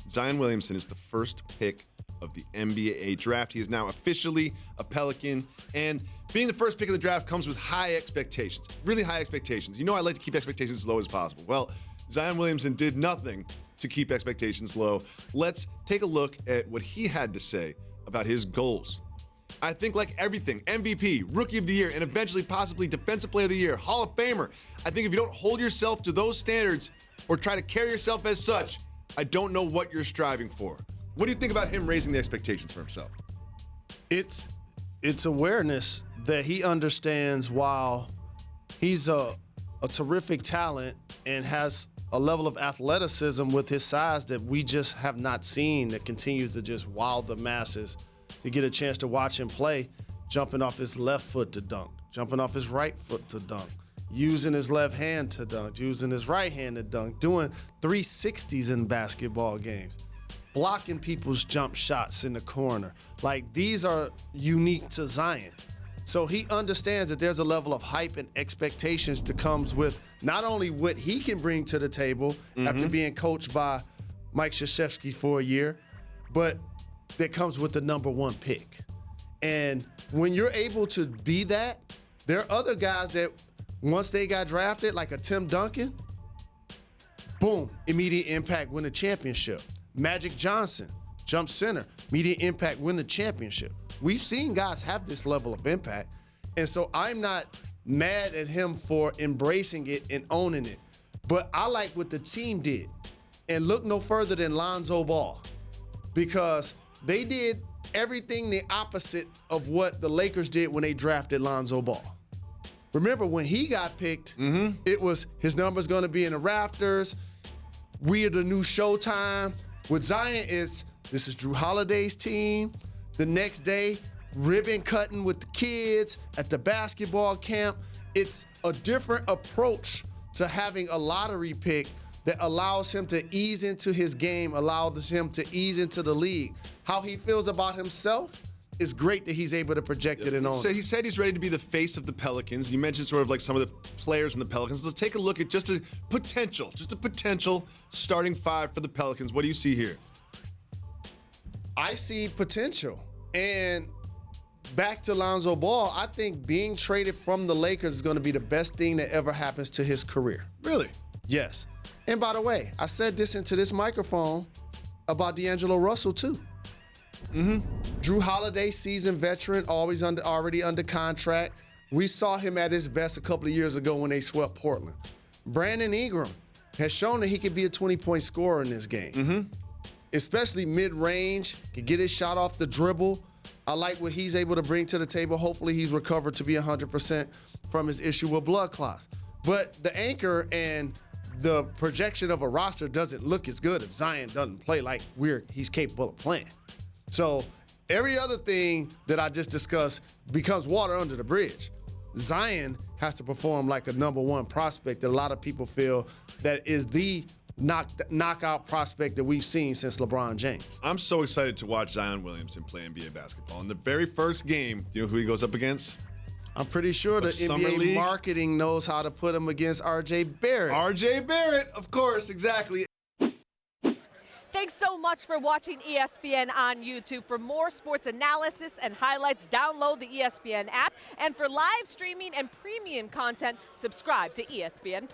Zion Williamson is the first pick of the NBA draft. He is now officially a Pelican, and being the first pick of the draft comes with high expectations, really high expectations. You know I like to keep expectations as low as possible. Well, Zion Williamson did nothing to keep expectations low. Let's take a look at what he had to say about his goals. I think like everything, MVP, Rookie of the Year, and eventually possibly Defensive Player of the Year, Hall of Famer. I think if you don't hold yourself to those standards or try to carry yourself as such, I don't know what you're striving for. What do you think about him raising the expectations for himself? It's awareness that he understands while he's a terrific talent and has a level of athleticism with his size that we just have not seen, that continues to just wow the masses. To get a chance to watch him play, jumping off his left foot to dunk, jumping off his right foot to dunk, using his left hand to dunk, using his right hand to dunk, doing 360s in basketball games, blocking people's jump shots in the corner. Like, these are unique to Zion. So he understands that there's a level of hype and expectations that comes with not only what he can bring to the table after being coached by Mike Krzyzewski for a year, but that comes with the #1 pick. And when you're able to be that, there are other guys that once they got drafted, like a Tim Duncan, boom, immediate impact, win a championship. Magic Johnson, jump center, immediate impact, win the championship. We've seen guys have this level of impact. And so I'm not mad at him for embracing it and owning it. But I like what the team did. And look no further than Lonzo Ball, because they did everything the opposite of what the Lakers did when they drafted Lonzo Ball. Remember, when he got picked, it was his number's going to be in the rafters. We are the new Showtime. With Zion, this is Drew Holiday's team. The next day, ribbon cutting with the kids at the basketball camp. It's a different approach to having a lottery pick that allows him to ease into his game, allows him to ease into the league. How he feels about himself is great that he's able to project it and own. So he said he's ready to be the face of the Pelicans. You mentioned sort of like some of the players in the Pelicans. Let's take a look at just a potential starting five for the Pelicans. What do you see here? I see potential. And back to Lonzo Ball, I think being traded from the Lakers is going to be the best thing that ever happens to his career. Really? Yes. And by the way, I said this into this microphone about DAngelo Russell too. Drew Holiday, seasoned veteran, already under contract. We saw him at his best a couple of years ago when they swept Portland. Brandon Ingram has shown that he can be a 20-point scorer in this game. Especially mid-range, can get his shot off the dribble. I like what he's able to bring to the table. Hopefully he's recovered to be 100% from his issue with blood clots. But the anchor and the projection of a roster doesn't look as good if Zion doesn't play like he's capable of playing. So every other thing that I just discussed becomes water under the bridge. Zion has to perform like a #1 prospect that a lot of people feel that is the knockout prospect that we've seen since LeBron James. I'm so excited to watch Zion Williamson play NBA basketball. In the very first game, do you know who he goes up against? I'm pretty sure the NBA marketing knows how to put him against R.J. Barrett. R.J. Barrett, of course, exactly. Thanks so much for watching ESPN on YouTube. For more sports analysis and highlights, download the ESPN app. And for live streaming and premium content, subscribe to ESPN+.